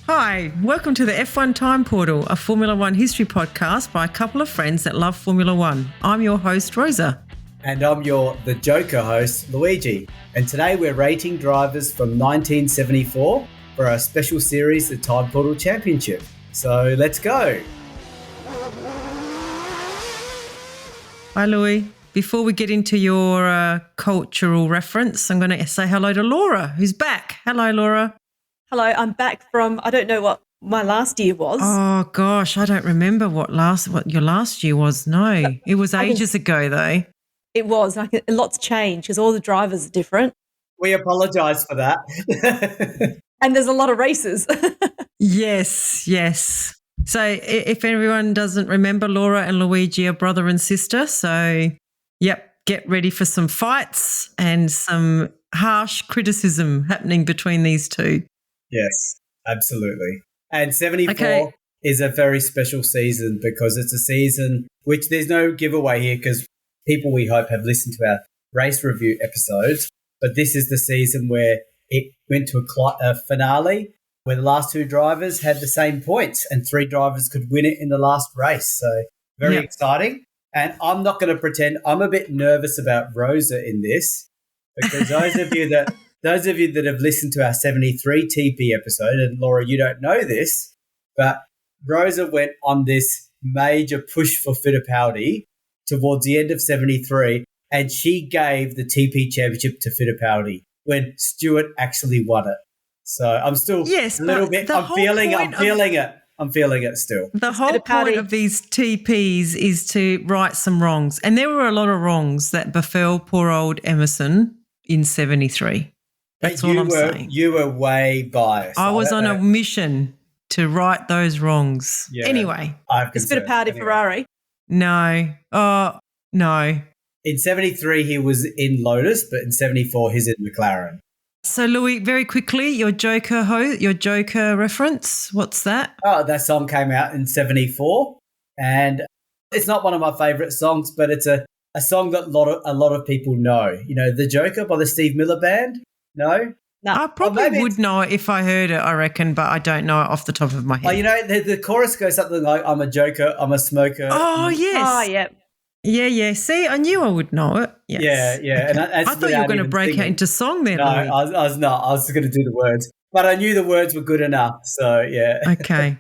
Hi, welcome to the F1 Time Portal, a Formula One history podcast by a couple of friends that love Formula One. I'm your host, Rosa. And I'm the Joker host, Luigi. And today we're rating drivers from 1974 for our special series, the Time Portal Championship. So let's go. Hi, Louis. Before we get into your cultural reference, I'm going to say hello to Laura, who's back. Hello, Laura. Hello, I'm back from, I don't know what my last year was. Oh, gosh, I don't remember what your last year was. No, it was ages ago, though. It was. A lot's changed because all the drivers are different. We apologise for that. And there's a lot of races. Yes. So if everyone doesn't remember, Laura and Luigi are brother and sister. So, yep, get ready for some fights and some harsh criticism happening between these two. Yes, absolutely. And 74 is a very special season because it's a season which there's no giveaway here because people we hope have listened to our race review episodes. But this is the season where it went to a finale where the last two drivers had the same points and three drivers could win it in the last race. So very exciting. And I'm not going to pretend I'm a bit nervous about Rosa in this because those of you that have listened to our 73 TP episode, and Laura, you don't know this, but Rosa went on this major push for Fittipaldi towards the end of 73, and she gave the TP championship to Fittipaldi when Stewart actually won it. So I'm still a little bit, I'm feeling it still. The whole point of these TPs is to right some wrongs. And there were a lot of wrongs that befell poor old Emerson in 73. That's all I'm saying. You were way biased. I was on a mission to right those wrongs. Yeah, anyway. Is Fittipaldi Ferrari? No. Oh, no. In 73, he was in Lotus, but in 74, he's in McLaren. So, Louis, very quickly, your Joker reference, what's that? Oh, that song came out in 74, and it's not one of my favourite songs, but it's a song that a lot of people know. You know, The Joker by the Steve Miller Band? No? I probably would know it if I heard it, I reckon, but I don't know it off the top of my head. Oh, you know, the chorus goes something like, I'm a joker, I'm a smoker. Oh, yes. Oh, yeah. Yeah. See, I knew I would know it. Yes. Yeah. Okay. And I thought you were going to break out into song there, No, Louis. I was not. I was going to do the words. But I knew the words were good enough, so yeah. Okay.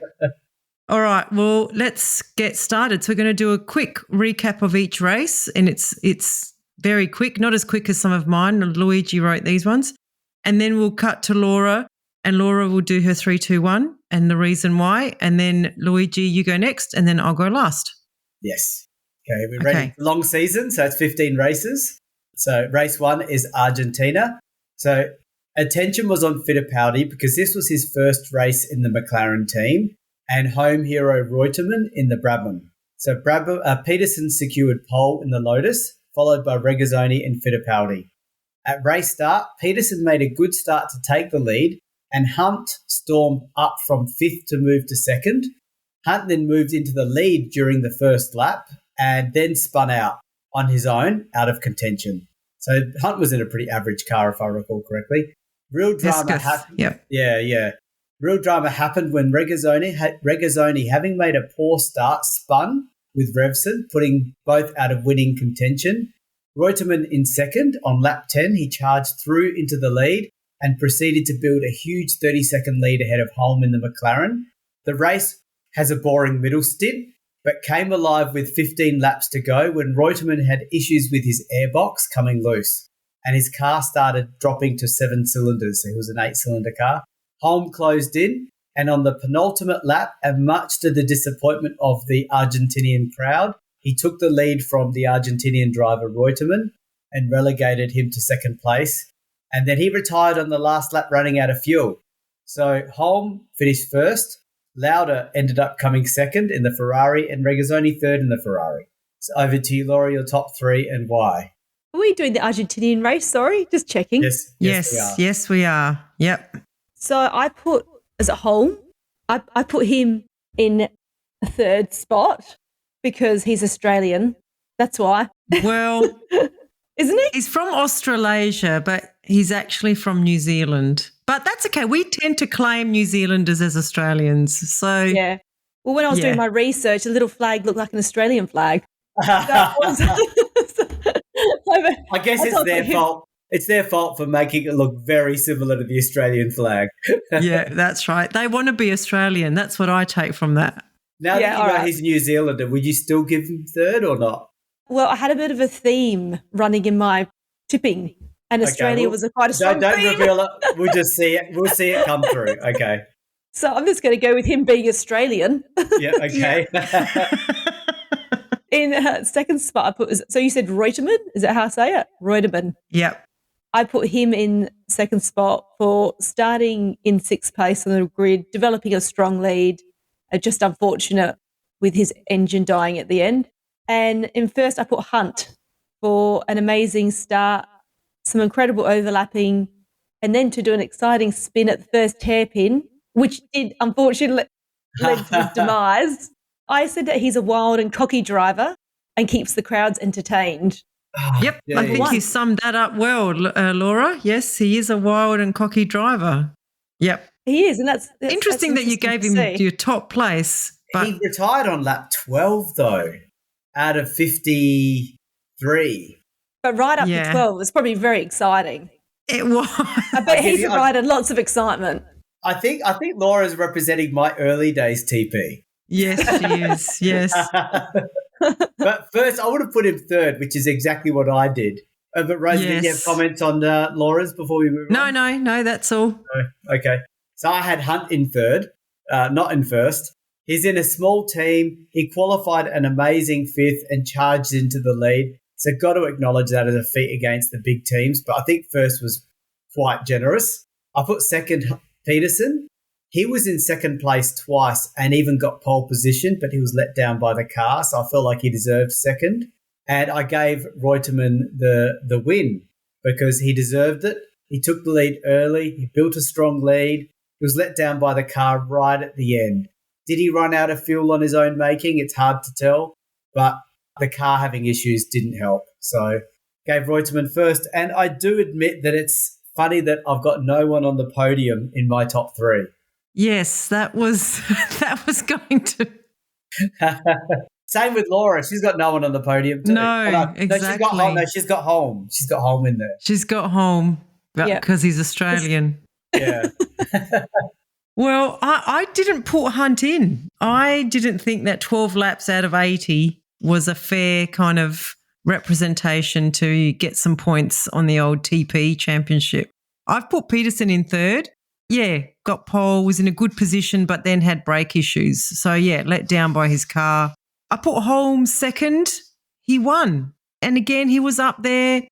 All right, well, let's get started. So we're going to do a quick recap of each race, and it's very quick, not as quick as some of mine. Luigi wrote these ones. And then we'll cut to Laura, and Laura will do her 3, 2, 1 and the reason why. And then, Luigi, you go next, and then I'll go last. Yes. Okay, we're ready. Long season, so it's 15 races. So race 1 is Argentina. So attention was on Fittipaldi because this was his first race in the McLaren team and home hero Reutemann in the Brabham. So Peterson secured pole in the Lotus, followed by Regazzoni and Fittipaldi. At race start, Peterson made a good start to take the lead and Hunt stormed up from 5th to move to 2nd. Hunt then moved into the lead during the first lap and then spun out on his own out of contention. So Hunt was in a pretty average car, if I recall correctly. Real drama happened. Yeah. Real drama happened when Regazzoni, having made a poor start, spun with Revson, putting both out of winning contention. Reutemann in 2nd on lap 10, he charged through into the lead and proceeded to build a huge 30-second lead ahead of Holm in the McLaren. The race has a boring middle stint, but came alive with 15 laps to go when Reutemann had issues with his airbox coming loose and his car started dropping to 7 cylinders. So it was an 8-cylinder car. Holm closed in, and on the penultimate lap, and much to the disappointment of the Argentinian crowd, he took the lead from the Argentinian driver Reutemann and relegated him to 2nd place. And then he retired on the last lap running out of fuel. So Holm finished 1st. Lauda ended up coming 2nd in the Ferrari and Regazzoni 3rd in the Ferrari. So over to you, Laura, your top 3 and why. Are we doing the Argentinian race? Sorry, just checking. Yes, we are. Yep. So I put, as a Holm, I put him in a 3rd spot because he's Australian. That's why. Well, Isn't he? he's from Australasia, but he's actually from New Zealand. But that's okay. We tend to claim New Zealanders as Australians. So Yeah. Well, when I was doing my research, the little flag looked like an Australian flag. I guess it's their fault. It's their fault for making it look very similar to the Australian flag. Yeah, that's right. They want to be Australian. That's what I take from that. Now that you know he's New Zealander, would you still give him third or not? Well, I had a bit of a theme running in my tipping, and Australia was quite a strong Don't theme. reveal it. We'll just see it. We'll see it come through. Okay. So I'm just going to go with him being Australian. Yeah, okay. In second spot, I put, so you said Reutemann? Is that how I say it? Reutemann. Yep. I put him in second spot for starting in sixth place on the grid, developing a strong lead, just unfortunate with his engine dying at the end. And in first, I put Hunt for an amazing start, some incredible overlapping, and then to do an exciting spin at the first hairpin, which did unfortunately lead to his demise. I said that he's a wild and cocky driver and keeps the crowds entertained. Yep, I think you summed that up well, Laura. Yes, he is a wild and cocky driver. Yep. He is, and that's interesting that you gave him your top place. But he retired on lap 12, though, out of 53. But right up to 12 was probably very exciting. It was. I bet he's provided lots of excitement. I think Laura's representing my early days TP. Yes, she is. Yes. But first, I would have put him third, which is exactly what I did. But Rosa, did you have comments on Laura's before we move on? No, that's all. Okay. So I had Hunt in third, not in first. He's in a small team. He qualified an amazing fifth and charged into the lead. So got to acknowledge that as a feat against the big teams. But I think first was quite generous. I put second Peterson. He was in second place twice and even got pole position, but he was let down by the car, so I felt like he deserved second. And I gave Reutemann the win because he deserved it. He took the lead early. He built a strong lead. He was let down by the car right at the end. Did he run out of fuel on his own making? It's hard to tell, but the car having issues didn't help. So gave Reutemann first. And I do admit that it's funny that I've got no one on the podium in my top three. Yes, that was going to. Same with Laura. She's got no one on the podium too. No, exactly. She's got home. She's got home in there. She's got home because he's Australian. Yeah. Well, I didn't put Hunt in. I didn't think that 12 laps out of 80 was a fair kind of representation to get some points on the old TP championship. I've put Peterson in third. Yeah, got pole, was in a good position, but then had brake issues. So, let down by his car. I put Holmes second. He won. And again, he was up there.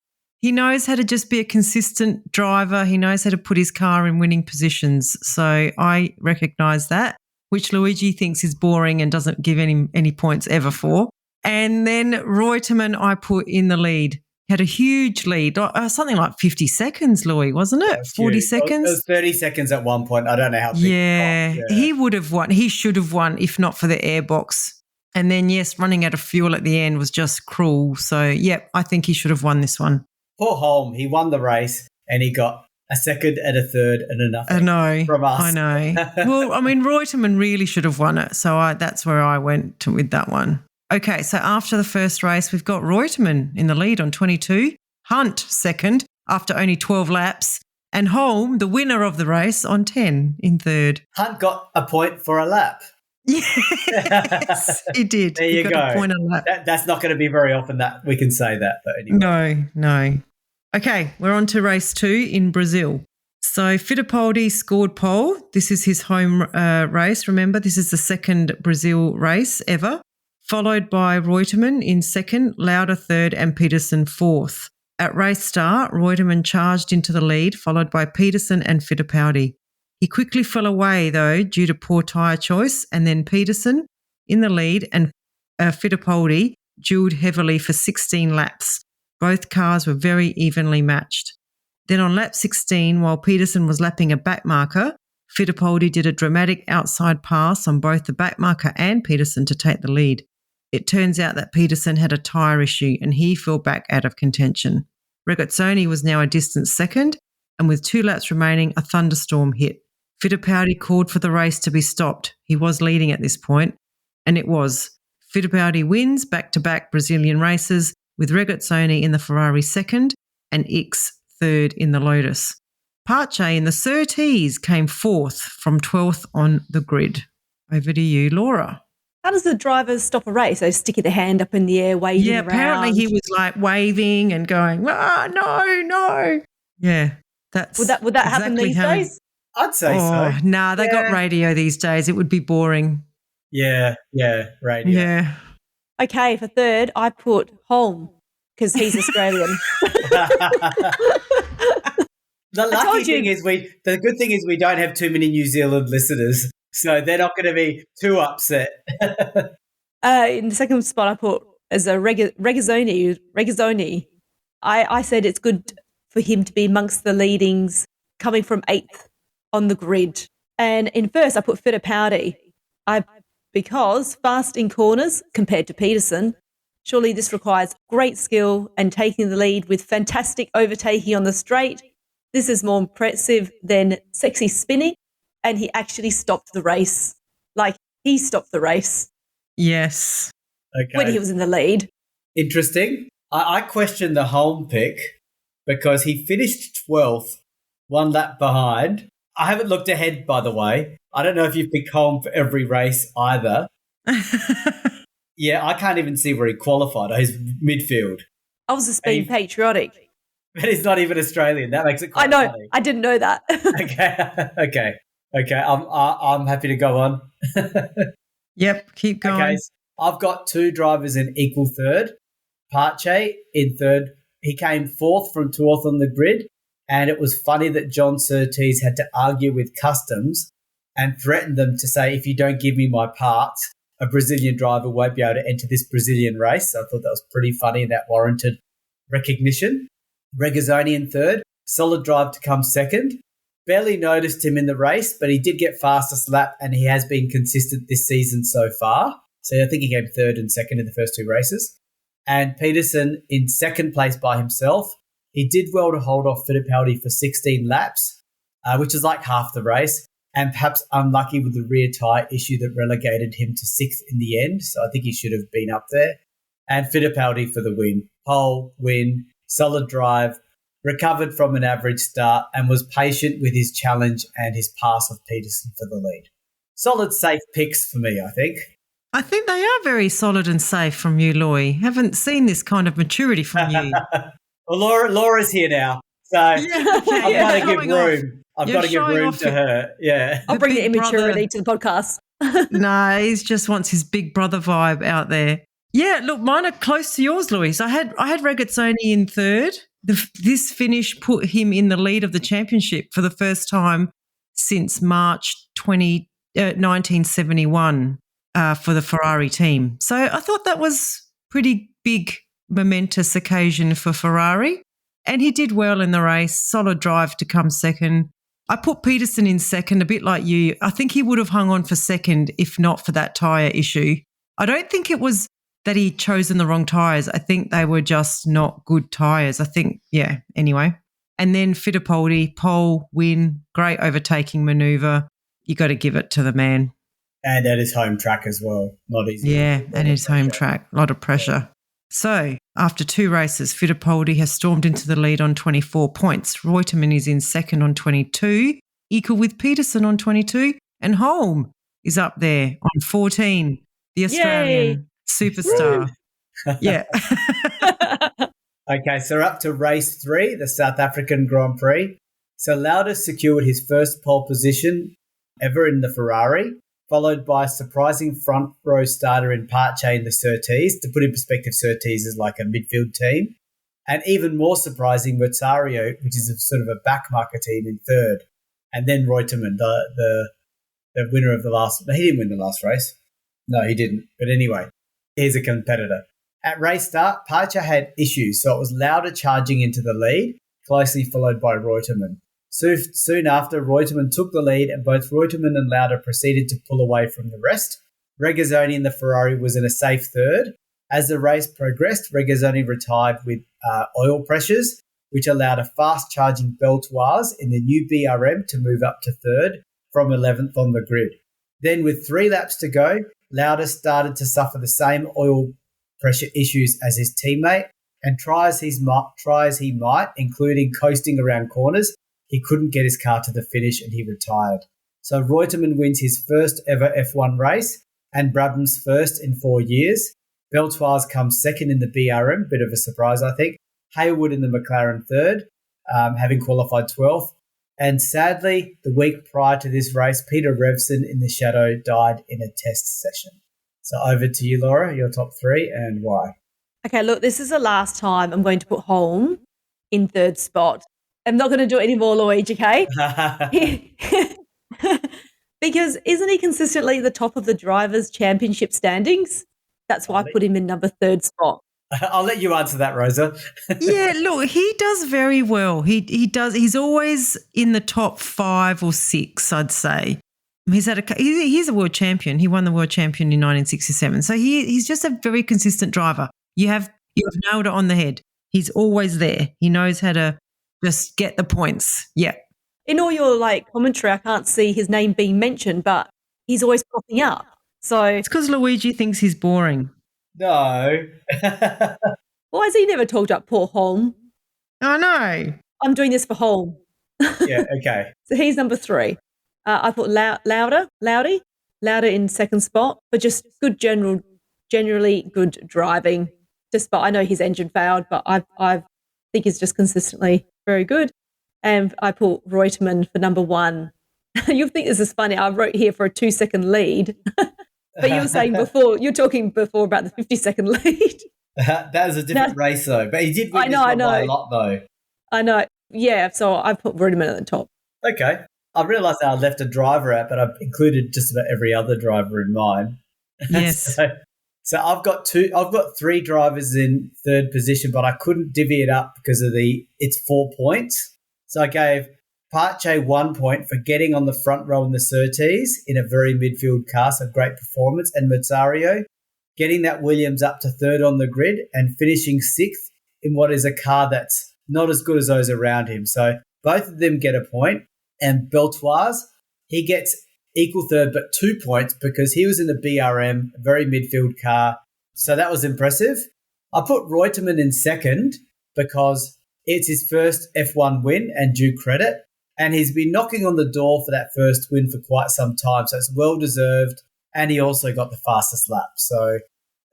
He knows how to just be a consistent driver. He knows how to put his car in winning positions. So I recognise that, which Luigi thinks is boring and doesn't give any points ever for. And then Reutemann I put in the lead. Had a huge lead, something like 50 seconds, Louis, wasn't it? 40 seconds? It was 30 seconds at one point. I don't know how big it was. He would have won. He should have won if not for the airbox. And then, running out of fuel at the end was just cruel. So, I think he should have won this one. Poor Holm. He won the race and he got a second and a third and a nothing from us. I know. Well, I mean, Reutemann really should have won it. So that's where I went with that one. Okay, so after the first race, we've got Reutemann in the lead on 22, Hunt second after only 12 laps, and Holm, the winner of the race, on 10 in third. Hunt got a point for a lap. Yes, he did. There you go. A point a lap. That's not going to be very often that we can say that. But anyway. No. Okay, we're on to race 2 in Brazil. So Fittipaldi scored pole. This is his home race. Remember, this is the second Brazil race ever. Followed by Reutemann in second, Lauda third and Peterson fourth. At race start, Reutemann charged into the lead, followed by Peterson and Fittipaldi. He quickly fell away, though, due to poor tyre choice, and then Peterson in the lead and Fittipaldi duelled heavily for 16 laps. Both cars were very evenly matched. Then on lap 16, while Peterson was lapping a backmarker, Fittipaldi did a dramatic outside pass on both the backmarker and Peterson to take the lead. it turns out that Peterson had a tyre issue and he fell back out of contention. Regazzoni was now a distant second, and with 2 laps remaining, a thunderstorm hit. Fittipaldi called for the race to be stopped. He was leading at this point, and it was. Fittipaldi wins back-to-back Brazilian races, with Regazzoni in the Ferrari second and Ickx third in the Lotus. Pace in the Surtees came fourth from 12th on the grid. Over to you, Laura. How does the driver stop a race? They sticking their hand up in the air, waving around? Yeah, apparently he was like waving and going, no. Yeah, that's Would that happen these days? I'd say so. Nah, they got radio these days. It would be boring. Yeah, radio. Yeah. Okay, for third, I put Holm because he's Australian. The good thing is we don't have too many New Zealand listeners, so they're not going to be too upset. In the second spot, I put as a Regazzoni. I said it's good for him to be amongst the leadings, coming from 8th on the grid. And in first, I put Fittipaldi. Because fast in corners compared to Peterson, surely this requires great skill and taking the lead with fantastic overtaking on the straight. This is more impressive than sexy spinning, and he actually stopped the race. Like, he stopped the race. Yes. Okay. When he was in the lead. Interesting. I question the Holm pick because he finished 12th, 1 lap behind. I haven't looked ahead, by the way. I don't know if you've picked Holm for every race either. Yeah, I can't even see where he qualified. He's midfield. I was just being patriotic. But he's not even Australian. That makes it quite funny. Funny. I didn't know that. Okay. I'm happy to go on. Yep, keep going. Okay, so I've got 2 drivers in equal third. Pace in third. He came 4th from 12th on the grid, and it was funny that John Surtees had to argue with Customs and threaten them to say, if you don't give me my parts, a Brazilian driver won't be able to enter this Brazilian race. So I thought that was pretty funny and that warranted recognition. Regazzoni in third, solid drive to come second. Barely noticed him in the race, but he did get fastest lap and he has been consistent this season so far. So I think he came third and second in the first 2 races. And Peterson in second place by himself. He did well to hold off Fittipaldi for 16 laps, which is like half the race. And perhaps unlucky with the rear tyre issue that relegated him to 6th in the end. So I think he should have been up there. And Fittipaldi for the win. Pole, win, solid drive, recovered from an average start and was patient with his challenge and his pass of Peterson for the lead. Solid, safe picks for me, I think. I think they are very solid and safe from you, Loy. Haven't seen this kind of maturity from you. Well, Laura's here now. So I've got to give room. I've got to give room to her. Yeah. I'll bring the immaturity to the podcast. No, he just wants his big brother vibe out there. Yeah, look, mine are close to yours, Louise. I had Regazzoni in third. This finish put him in the lead of the championship for the first time since March 1971 for the Ferrari team. So I thought that was pretty big, momentous occasion for Ferrari. And he did well in the race, solid drive to come second. I put Peterson in second, a bit like you. I think he would have hung on for second if not for that tyre issue. I don't think it was that he'd chosen the wrong tyres. I think they were just not good tyres. Anyway. And then Fittipaldi, pole, win, great overtaking manoeuvre. You got to give it to the man. And at his home track as well. Not easy. Yeah, and his home track. A lot of pressure. So, after 2 races, Fittipaldi has stormed into the lead on 24 points. Reutemann is in second on 22, equal with Peterson on 22, and Holm is up there on 14, the Australian superstar. Yeah. Okay, so we're up to race 3, the South African Grand Prix. So Lauda secured his first pole position ever in the Ferrari, followed by a surprising front row starter in Pace in the Surtees. To put in perspective, Surtees is like a midfield team. And even more surprising, Merzario, which is a sort of a backmarker team, in third. And then Reutemann, the winner of the last... He didn't win the last race. No, he didn't. But anyway, he's a competitor. At race start, Pace had issues, so it was Lauda charging into the lead, closely followed by Reutemann. Soon after, Reutemann took the lead and both Reutemann and Lauda proceeded to pull away from the rest. Regazzoni in the Ferrari was in a safe third. As the race progressed, Regazzoni retired with oil pressures, which allowed a fast-charging Beltoise in the new BRM to move up to third from 11th on the grid. Then with 3 laps to go, Lauda started to suffer the same oil pressure issues as his teammate, and try as he might, including coasting around corners, he couldn't get his car to the finish and he retired. So Reutemann wins his first ever F1 race and Brabham's first in 4 years. Beltoise comes second in the BRM, bit of a surprise, I think. Hayward in the McLaren third, having qualified 12th. And sadly, the week prior to this race, Peter Revson in the Shadow died in a test session. So over to you, Laura, your top 3 and why. Okay, look, this is the last time I'm going to put Holm in third spot. I'm not going to do it anymore, Luigi, okay? Because isn't he consistently at the top of the Drivers' Championship standings? That's why I put him in number 3rd spot. I'll let you answer that, Rosa. Yeah, look, he does very well. He does. He's always in the top 5 or 6, I'd say. He's a world champion. He won the world champion in 1967. So he's just a very consistent driver. You have nailed it on the head. He's always there. He knows how to just get the points. Yeah. In all your commentary, I can't see his name being mentioned, but he's always popping up. So it's because Luigi thinks he's boring. No. Why has he never talked up poor Holm? I know. I'm doing this for Holm. Yeah, okay. So he's number 3. I put Lauda in 2nd spot, but just good generally good driving. Despite I know his engine failed, but I think he's just consistently very good. And I put Reutemann for number 1. You'll think this is funny. I wrote here for a 2-second lead. But you were saying before, you're talking before about the 50-second lead. That was a different race, though. But he did win this one by a lot, though. I know. Yeah, so I put Reutemann at the top. Okay. I realised that I left a driver out, but I've included just about every other driver in mine. Yes. So I've got 3 drivers in 3rd position, but I couldn't divvy it up because of it's 4 points. So I gave Pache 1 point for getting on the front row in the Surtees in a very midfield car, so great performance, and Merzario getting that Williams up to 3rd on the grid and finishing 6th in what is a car that's not as good as those around him. So both of them get a point. And Beltoise, he gets equal 3rd but 2 points because he was in the BRM, a very midfield car. So that was impressive. I put Reutemann in 2nd because it's his first F1 win and due credit. And he's been knocking on the door for that first win for quite some time. So it's well-deserved. And he also got the fastest lap. So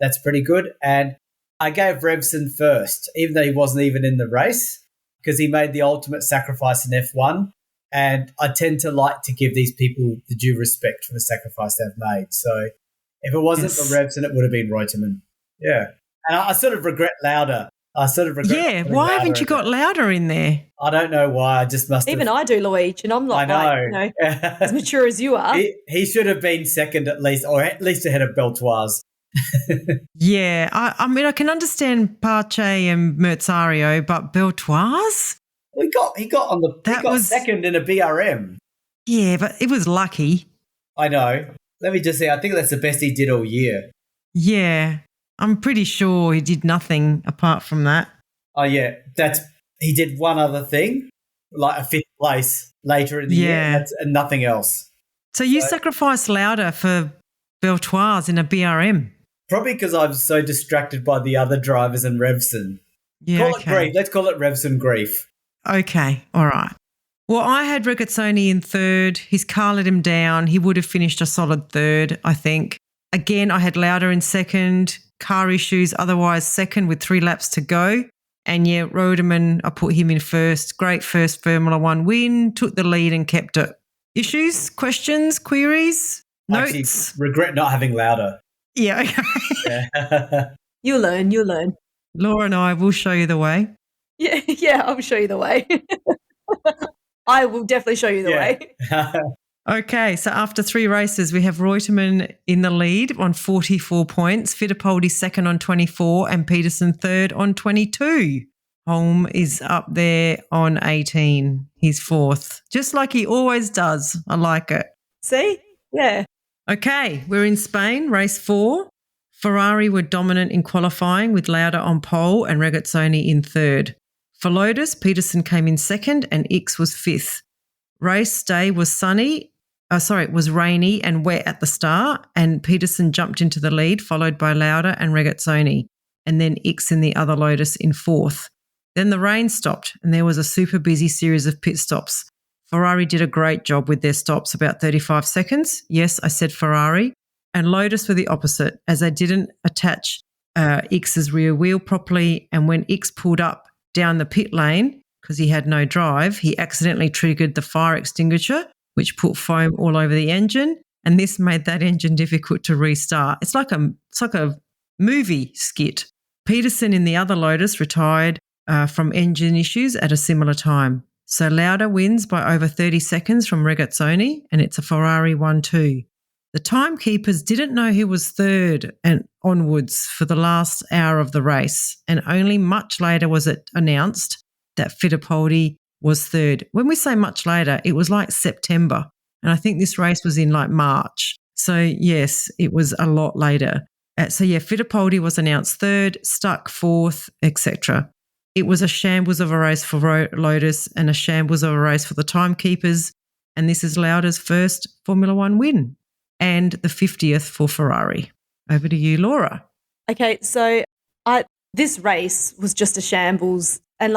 that's pretty good. And I gave Revson first, even though he wasn't even in the race, because he made the ultimate sacrifice in F1. And I tend to like to give these people the due respect for the sacrifice they've made. So if it wasn't for Revson, it would have been Reutemann. Yeah. And I sort of regret Lauda. Yeah, why haven't you got Lauda in there? I don't know why. I just must have. Even I do, Luigi, and I'm not as mature as you are. He should have been 2nd at least, or at least ahead of Beltoise. Yeah, I mean, I can understand Pache and Merzario, but Beltoise? He got 2nd in a BRM. Yeah, but it was lucky. I know. Let me just say, I think that's the best he did all year. Yeah, I'm pretty sure he did nothing apart from that. Oh, yeah. He did one other thing, like a 5th place later in the year, and nothing else. So you sacrificed Lauda for Beltoise in a BRM? Probably because I'm so distracted by the other drivers and Revson. Yeah, call it grief. Let's call it Revson grief. Okay, all right. Well, I had Regazzoni in 3rd. His car let him down. He would have finished a solid 3rd, I think. Again, I had Lauda in 2nd. Car issues, otherwise 2nd with 3 laps to go. And yeah, Reutemann, I put him in 1st. Great first Formula 1 win, took the lead and kept it. Issues, questions, queries, notes? Actually, regret not having Lauda. Yeah, okay. Yeah. You'll learn. Laura and I will show you the way. Yeah, I'll show you the way. I will definitely show you the way. Okay, so after 3 races, we have Reutemann in the lead on 44 points, Fittipaldi 2nd on 24 and Peterson 3rd on 22. Holm is up there on 18. He's 4th, just like he always does. I like it. See? Yeah. Okay, we're in Spain, race 4. Ferrari were dominant in qualifying with Lauda on pole and Regazzoni in third. For Lotus, Peterson came in second and Ickx was fifth. Race day was it was rainy and wet at the start, and Peterson jumped into the lead, followed by Lauda and Regazzoni, and then Ickx in the other Lotus in fourth. Then the rain stopped and there was a super busy series of pit stops. Ferrari did a great job with their stops, about 35 seconds. Yes, I said Ferrari. And Lotus were the opposite, as they didn't attach Ickx's rear wheel properly, and when Ickx pulled up down the pit lane, because he had no drive, he accidentally triggered the fire extinguisher, which put foam all over the engine, and this made that engine difficult to restart. It's like a movie skit. Peterson in the other Lotus retired from engine issues at a similar time. So Lauda wins by over 30 seconds from Regazzoni, and it's a Ferrari 1-2. The timekeepers didn't know who was third and onwards for the last hour of the race, and only much later was it announced that Fittipaldi was third. When we say much later, it was like September, and I think this race was in like March. So yes, it was a lot later. Fittipaldi was announced third, stuck fourth, etc. It was a shambles of a race for Lotus and a shambles of a race for the timekeepers, and this is Lauda's first Formula One win and the 50th for Ferrari. Over to you, Laura. Okay, so this race was just a shambles, and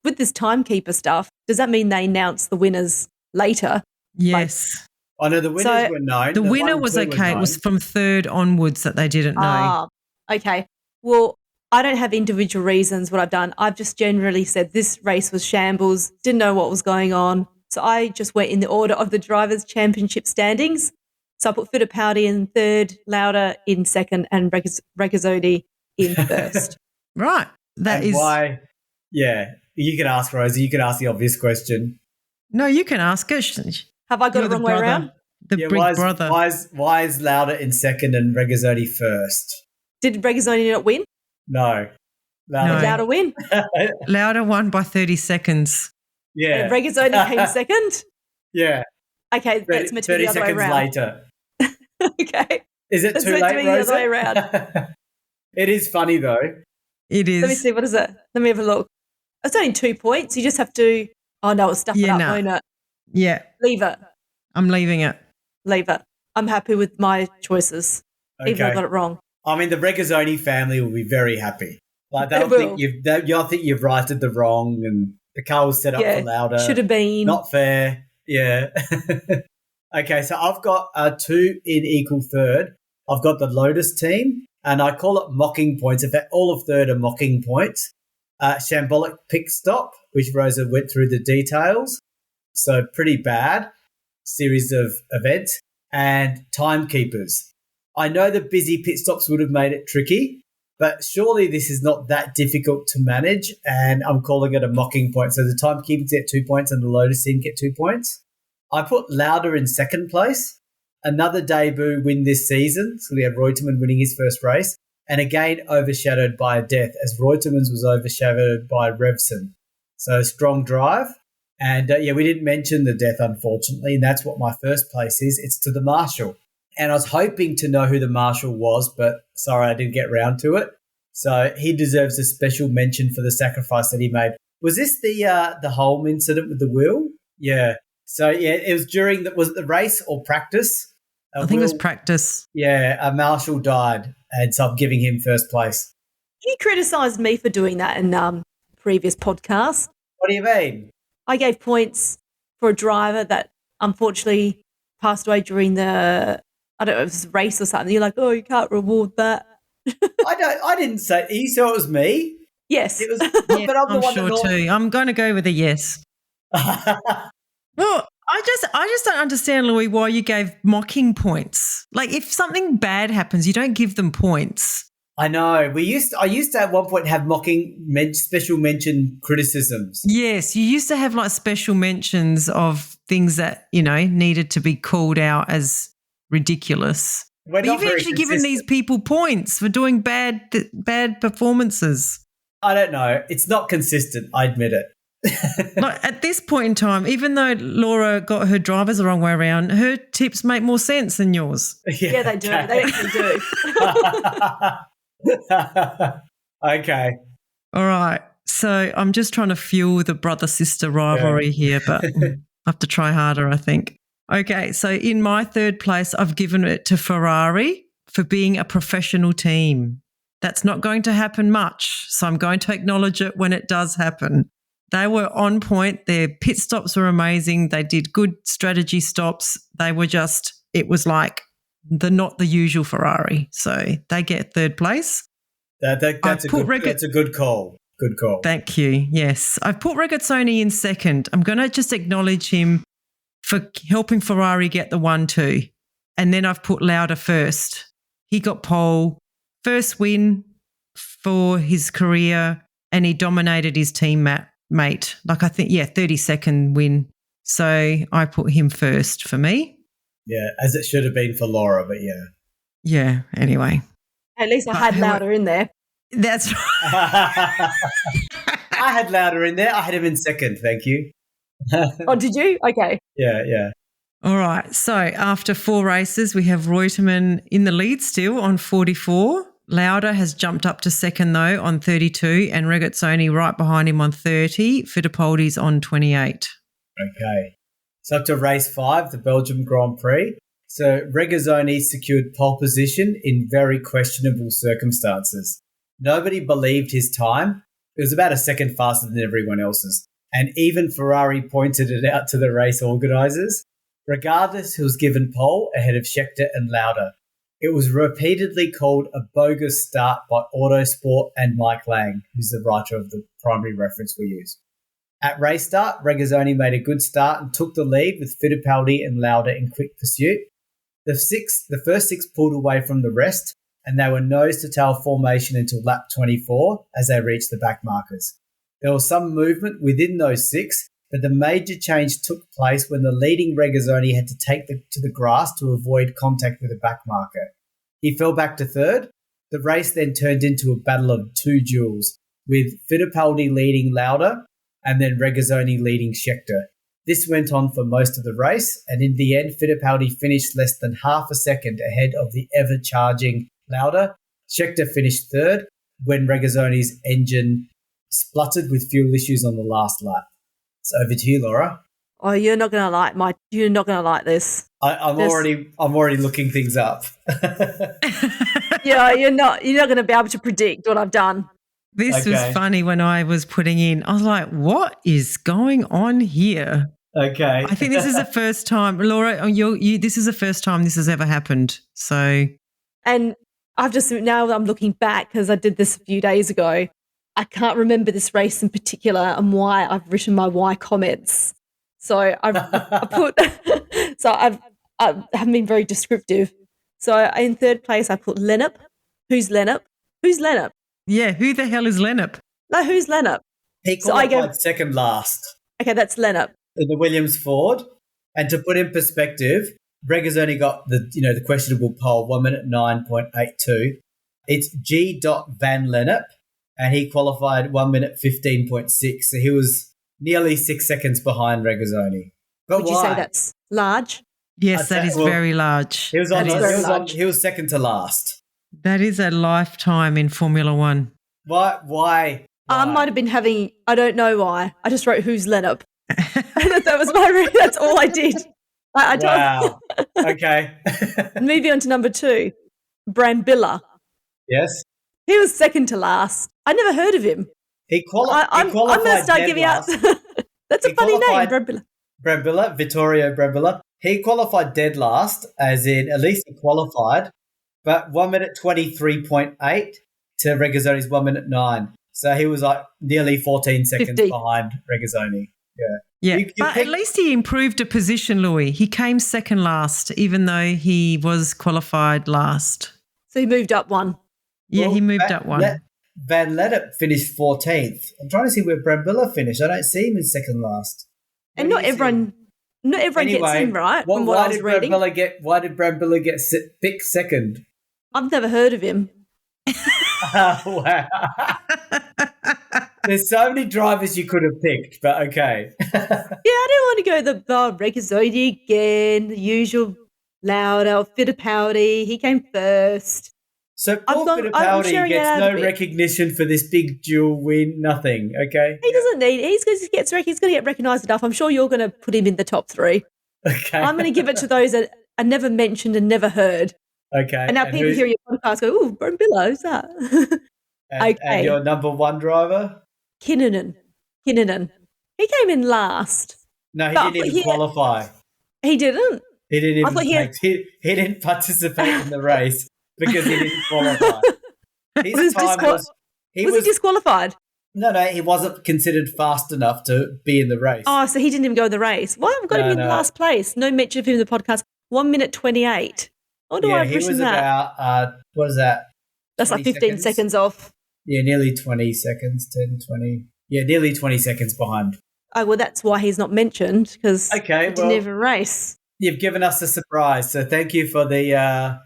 with this timekeeper stuff, does that mean they announced the winners later? Yes. No, the winners were known. The winner was okay. It was from third onwards that they didn't know. Okay. Well, I don't have individual reasons what I've done. I've just generally said this race was shambles, didn't know what was going on. So I just went in the order of the Drivers' Championship standings. So I put Fittipaldi in third, Lauda in second, and Regazzoni in first. Right. Why? Yeah. You can ask, Rosie. You can ask the obvious question. No, you can ask it. Have I got it wrong way around? The big brother. Why is Lauda in second and Regazzoni first? Did Regazzoni not win? No. Did Lauda win? Lauda won by 30 seconds. Yeah. And Regazzoni came second? Yeah. Okay, that's meant to be the other way around. 30 seconds later. Okay. Is it too late, Rosa? The other way around. It is funny, though. It is. Let me see. What is it? Let me have a look. It's only 2 points. You just have to... Oh, no, it's stuff it up, won't it? Yeah. Leave it. I'm leaving it. Leave it. I'm happy with my choices, even though I got it wrong. I mean, the Regazzoni family will be very happy. Like they'll think you've righted the wrong, and the car was set up for Lauda. Should have been. Not fair. Yeah. Okay, so I've got 2 in equal third. I've got the Lotus team, and I call it mocking points. In fact, all of third are mocking points. Shambolic pit stop, which Rosa went through the details. So pretty bad series of events. And timekeepers. I know the busy pit stops would have made it tricky, but surely this is not that difficult to manage, and I'm calling it a mocking point. So the timekeepers get 2 points and the Lotus team get 2 points. I put Lauda in second place. Another debut win this season. So we have Reutemann winning his first race, and again overshadowed by a death, as Reutemann's was overshadowed by Revson. So strong drive. And we didn't mention the death, unfortunately, and that's what my first place is. It's to the Marshal. And I was hoping to know who the Marshal was, but sorry, I didn't get round to it. So he deserves a special mention for the sacrifice that he made. Was this the Holm incident with the wheel? Yeah. So, it was was it the race or practice? I think it was practice. Yeah, a Marshal died, and so I'm giving him first place. You criticised me for doing that in previous podcasts. What do you mean? I gave points for a driver that unfortunately passed away during the, I don't know, it was a race or something. You're like, oh, you can't reward that. I didn't say, you saw it was me? Yes. It was, but I'm sure too. I'm going to go with a yes. Well, I just don't understand, Louis, why you gave mocking points. Like, if something bad happens, you don't give them points. I know. I used to at one point have special mention criticisms. Yes, you used to have like special mentions of things that, needed to be called out as ridiculous. But you've actually given these people points for doing bad performances. I don't know. It's not consistent. I admit it. Like at this point in time, even though Laura got her drivers the wrong way around, her tips make more sense than yours. Yeah, they do. They actually do. Okay. All right. So I'm just trying to fuel the brother-sister rivalry here, but I have to try harder, I think. Okay. So in my third place, I've given it to Ferrari for being a professional team. That's not going to happen much, so I'm going to acknowledge it when it does happen. They were on point. Their pit stops were amazing. They did good strategy stops. They were just, it was like not the usual Ferrari. So they get third place. That's a good call. Good call. Thank you. Yes. I've put Regazzoni in second. I'm going to just acknowledge him for helping Ferrari get the 1-2. And then I've put Lauda first. He got pole, first win for his career, and he dominated his teammate. Like 32nd win. So I put him first for me. Yeah, as it should have been for Laura, but yeah. Yeah, anyway. At least I had Lauda in there. That's right. I had Lauda in there. I had him in second, thank you. Oh, did you? Okay. Yeah. All right. So after 4 races, we have Reutemann in the lead still on 44. Lauda has jumped up to second, though, on 32, and Regazzoni right behind him on 30. Fittipaldi's on 28. Okay. So up to race 5, the Belgium Grand Prix. So Regazzoni secured pole position in very questionable circumstances. Nobody believed his time. It was about a second faster than everyone else's. And even Ferrari pointed it out to the race organisers. Regardless, he was given pole ahead of Scheckter and Lauda. It was repeatedly called a bogus start by Autosport and Mike Lang, who's the writer of the primary reference we use. At race start, Regazzoni made a good start and took the lead with Fittipaldi and Lauda in quick pursuit. The first 6 pulled away from the rest, and they were nose-to-tail formation until lap 24 as they reached the back markers. There was some movement within those 6, but the major change took place when the leading Regazzoni had to take to the grass to avoid contact with the back marker. He fell back to third. The race then turned into a battle of 2 duels, with Fittipaldi leading Lauda and then Regazzoni leading Scheckter. This went on for most of the race, and in the end, Fittipaldi finished less than half a second ahead of the ever-charging Lauda. Scheckter finished third when Regazzoni's engine spluttered with fuel issues on the last lap. So over to you, Laura. Oh, you're not gonna like this. I'm already looking things up. Yeah, you're not gonna be able to predict what I've done. This was funny when I was putting in. I was like, what is going on here? Okay. I think this is the first time, Laura, this is the first time this has ever happened. So, and I've just, now I'm looking back because I did this a few days ago. I can't remember this race in particular and why I've written my why comments. So I haven't been very descriptive. So in third place, I put Lennep. Who's Lennep? Yeah, who the hell is Lennep? No, who's Lennep? He qualified second last. Okay, that's Lennep. In the Williams Ford. And to put in perspective, Regazzoni got the questionable pole 1 minute 9.82. It's G. Van Lennep, and he qualified 1 minute 15.6. So he was nearly 6 seconds behind Regazzoni. But would you say that's large? Yes, that is very large. He was second to last. That is a lifetime in Formula One. Why? I might have been having, I don't know why. I just wrote who's Lennep. That was that's all I did. Wow. Okay. Moving on to number 2, Brambilla. Yes. He was second to last. I never heard of him. I'm going to start giving out. That's a funny name, Brambilla. Vittorio Brambilla. He qualified dead last, as in at least he qualified, but 1 minute 23.8 to Regazzoni's 1 minute 9. So he was like nearly 14 seconds behind Regazzoni. Yeah. But at least he improved a position, Louis. He came second last, even though he was qualified last. So he moved up one. Yeah, he moved up one. Van Lennep finished 14th. I'm trying to see where Brambilla finished. I don't see him in second last. And not everyone gets in, right? Why did Brambilla get picked second? I've never heard of him. Wow. There's so many drivers you could have picked, but okay. I don't want to go the Regazzoni again, the usual Lauda, Fittipaldi. He came first. So poor Fittipaldi gets no recognition for this big dual win, nothing, okay? He doesn't need it. He's going to get recognised enough. I'm sure you're going to put him in the top 3. Okay. I'm going to give it to those that are never mentioned and never heard. Okay. And now people hear your podcast go, "Ooh, Brambilla, who's that?" And your number 1 driver? Kinnunen. He came in last. No, he didn't even qualify. He didn't? He didn't even he didn't participate in the race because he didn't qualify. Was he disqualified? No, he wasn't considered fast enough to be in the race. Oh, so he didn't even go in the race. Well, I've got him in last place. No mention of him in the podcast. 1 minute 28. What do I have written that? About, what is that? That's like 15 seconds off. Yeah, nearly 20 seconds, 10, 20. Yeah, nearly 20 seconds behind. Oh, well, that's why he's not mentioned, because he didn't even race. You've given us a surprise, so thank you for the...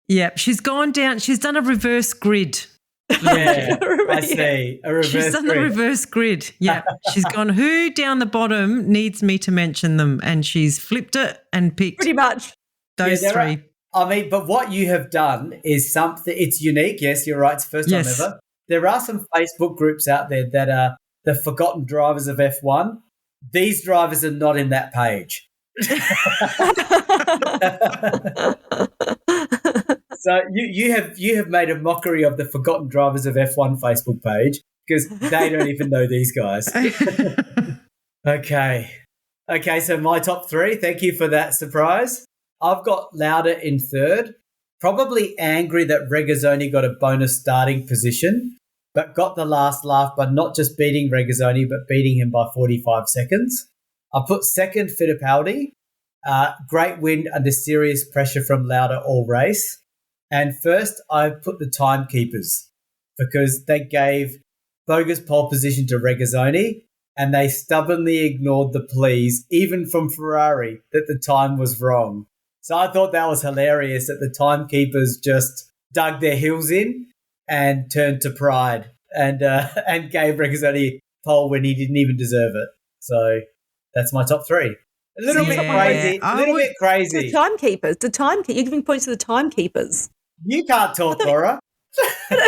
Yeah, she's gone down. She's done a reverse grid. Yeah, I see. A reverse grid. She's done the reverse grid. Yeah, she's gone, who down the bottom needs me to mention them? And she's flipped it and picked pretty much those 3. But what you have done is something, it's unique. Yes, you're right. It's the first time ever. There are some Facebook groups out there that are the forgotten drivers of F1. These drivers are not in that page. So you have made a mockery of the forgotten drivers of F1 Facebook page because they don't even know these guys. Okay, so my top 3. Thank you for that surprise. I've got Lauda in 3rd. Probably angry that Regazzoni got a bonus starting position, but got the last laugh by not just beating Regazzoni, but beating him by 45 seconds. I put 2nd Fittipaldi. Great win under serious pressure from Lauda all race. And first, I put the timekeepers because they gave bogus pole position to Regazzoni and they stubbornly ignored the pleas, even from Ferrari, that the time was wrong. So I thought that was hilarious that the timekeepers just dug their heels in and turned to pride and gave Regazzoni pole when he didn't even deserve it. So that's my top 3. A little bit crazy. The timekeepers. You're giving points to the timekeepers. You can't talk, Laura. But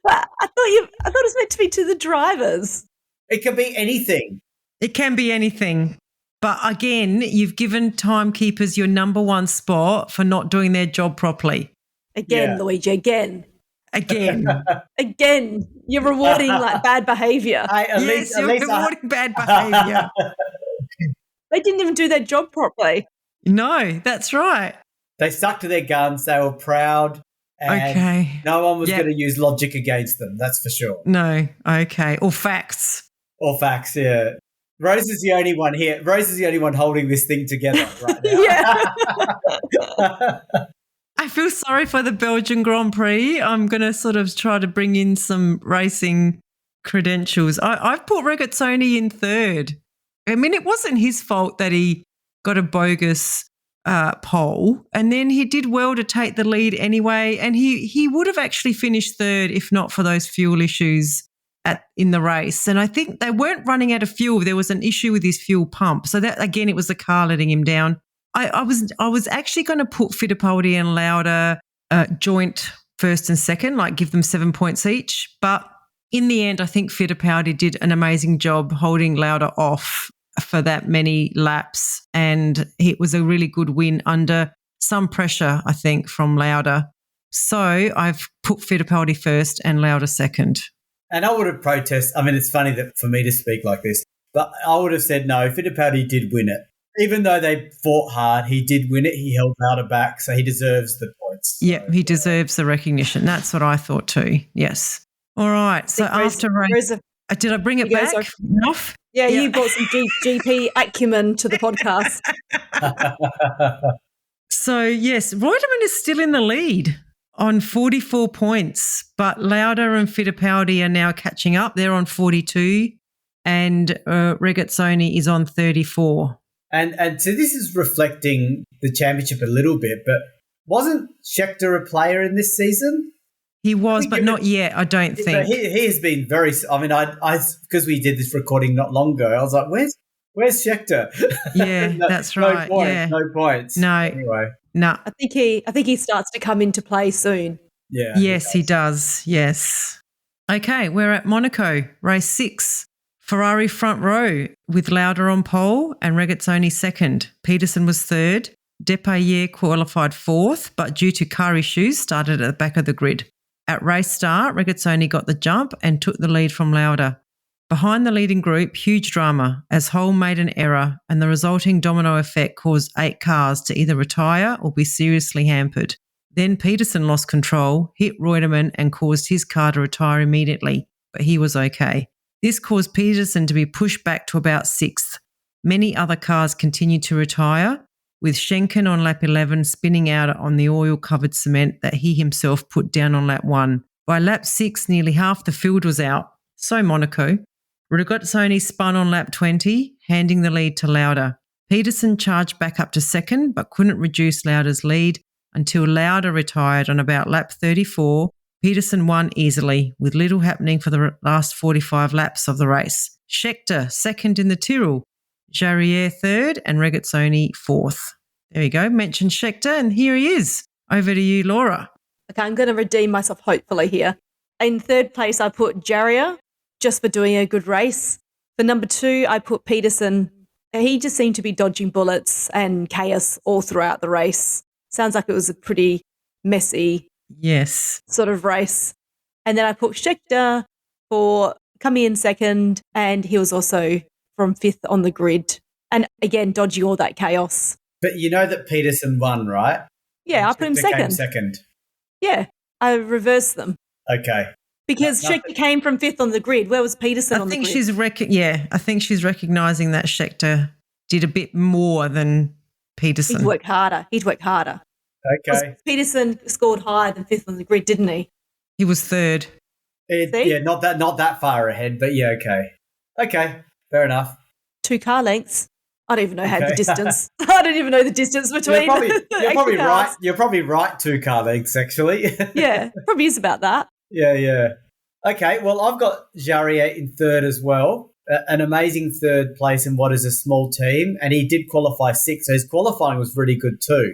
I thought it was meant to be to the drivers. It can be anything. It can be anything. But again, you've given timekeepers your number 1 spot for not doing their job properly. Again, Luigi, again. Again. Again, you're rewarding like bad behaviour. You're rewarding bad behaviour. They didn't even do their job properly. No, that's right. They stuck to their guns. They were proud. And no one was going to use logic against them. That's for sure. No. Okay. Or facts. Yeah. Rose is the only one here. Rose is the only one holding this thing together right now. I feel sorry for the Belgian Grand Prix. I'm going to sort of try to bring in some racing credentials. I've put Regazzoni in 3rd. I mean, it wasn't his fault that he got a bogus pole, and then he did well to take the lead anyway, and he would have actually finished 3rd if not for those fuel issues in the race. And I think they weren't running out of fuel. There was an issue with his fuel pump. So that, again, it was the car letting him down. I was actually going to put Fittipaldi and Lauda joint 1st and 2nd, like give them 7 points each. But in the end, I think Fittipaldi did an amazing job holding Lauda off for that many laps, and it was a really good win under some pressure, I think, from Lauda. So I've put Fittipaldi 1st and Lauda 2nd. And I would have protested. I mean, it's funny that for me to speak like this, but I would have said no, Fittipaldi did win it. Even though they fought hard, he did win it. He held Lauda back, so he deserves the points. So, he deserves the recognition. That's what I thought too, yes. All right, so after race, did I bring it back enough? Yeah, you brought some GP acumen to the podcast. So, yes, Reutemann is still in the lead on 44 points, but Lauda and Fittipaldi are now catching up. They're on 42 and Regazzoni is on 34. And so this is reflecting the championship a little bit, but wasn't Scheckter a player in this season? He was, but not yet, I don't think. He has been very. I mean, I because we did this recording not long ago, I was like, where's Schechter? Yeah, that's right. No points. No. Anyway, no. I think he starts to come into play soon. Yeah. Yes, he does. Yes. Okay, we're at Monaco, race 6. Ferrari front row with Lauda on pole and Regazzoni second. Peterson was third. Depailler qualified fourth, but due to car issues, started at the back of the grid. At race start, Regazzoni got the jump and took the lead from Lauda. Behind the leading group, huge drama as Hull made an error and the resulting domino effect caused 8 cars to either retire or be seriously hampered. Then Peterson lost control, hit Reutemann and caused his car to retire immediately, but he was okay. This caused Peterson to be pushed back to about 6th. Many other cars continued to retire, with Schenken on lap 11 spinning out on the oil-covered cement that he himself put down on lap 1. By lap 6, nearly half the field was out. So Monaco. Regazzoni spun on lap 20, handing the lead to Lauda. Peterson charged back up to second, but couldn't reduce Lauda's lead until Lauda retired on about lap 34. Peterson won easily, with little happening for the last 45 laps of the race. Schechter second in the Tyrrell, Jarier third and Regazzoni fourth. There you go, mentioned Schechter and here he is. Over to you, Laura. Okay, I'm going to redeem myself hopefully here. In third place, I put Jarier, just for doing a good race. For number 2, I put Peterson. He just seemed to be dodging bullets and chaos all throughout the race. Sounds like it was a pretty messy sort of race. And then I put Schechter for coming in second, and he was also from 5th on the grid. And again, dodging all that chaos. But you know that Peterson won, right? Yeah, I put him second. Second. Yeah, I reversed them. Okay. Because Schechter came from 5th on the grid. Where was Peterson on the grid? I think she's recognising that Schechter did a bit more than Peterson. He'd work harder. Okay. Peterson scored higher than 5th on the grid, didn't he? He was third. Yeah, not that far ahead, but yeah, okay. Okay, fair enough. 2 car lengths. I don't even know how the distance. I don't even know the distance between. You're probably right. You're probably right. 2 car lengths, actually. Yeah, probably is about that. Yeah. Okay, well, I've got Jarier in third as well. An amazing third place in what is a small team, and he did qualify 6th, so his qualifying was really good too.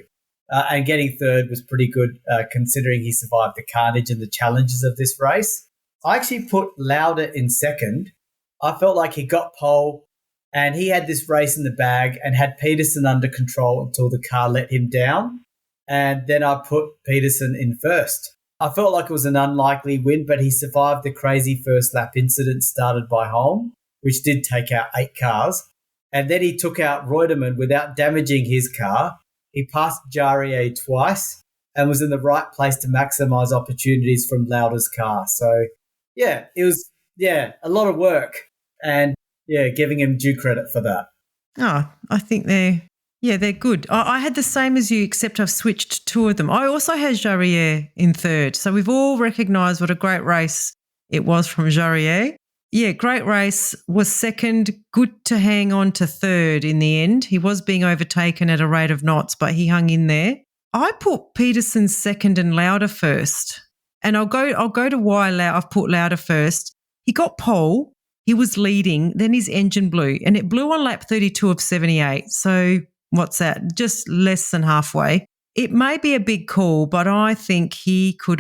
And getting third was pretty good considering he survived the carnage and the challenges of this race. I actually put Lauda in second. I felt like he got pole and he had this race in the bag and had Peterson under control until the car let him down. And then I put Peterson in first. I felt like it was an unlikely win, but he survived the crazy first lap incident started by Holm, which did take out 8 cars. And then he took out Reutemann without damaging his car. He passed Jarier twice and was in the right place to maximise opportunities from Lauda's car. So, yeah, it was, a lot of work and, giving him due credit for that. Oh, I think they're good. I had the same as you, except I've switched 2 of them. I also had Jarier in third. So we've all recognised what a great race it was from Jarier. Yeah, great race, was second, good to hang on to third in the end. He was being overtaken at a rate of knots, but he hung in there. I put Peterson second and Lauda first. And I'll go to why I've put Lauda first. He got pole, he was leading, then his engine blew, and it blew on lap 32 of 78. So what's that? Just less than halfway. It may be a big call, but I think he would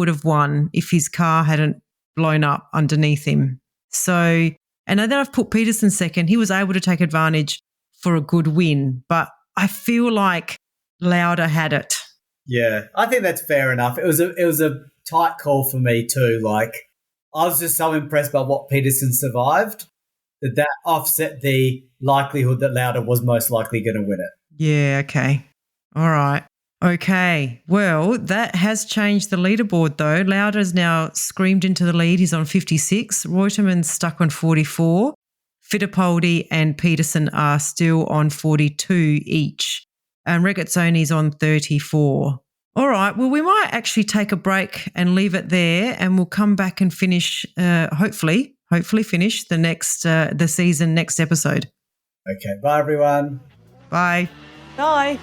have won if his car hadn't blown up underneath him. So, and then I've put Peterson second. He was able to take advantage for a good win, but I feel like Lauda had it. Yeah, I think that's fair enough. It was a tight call for me too. Like, I was just so impressed by what Peterson survived that offset the likelihood that Lauda was most likely going to win it. Yeah, okay. All right. Okay, well, that has changed the leaderboard though. Lauda's now screamed into the lead. He's on 56. Reutemann's stuck on 44. Fittipaldi and Peterson are still on 42 each. And Regazzoni's on 34. All right, well, we might actually take a break and leave it there, and we'll come back and finish, hopefully finish the season next episode. Okay, bye everyone. Bye. Bye.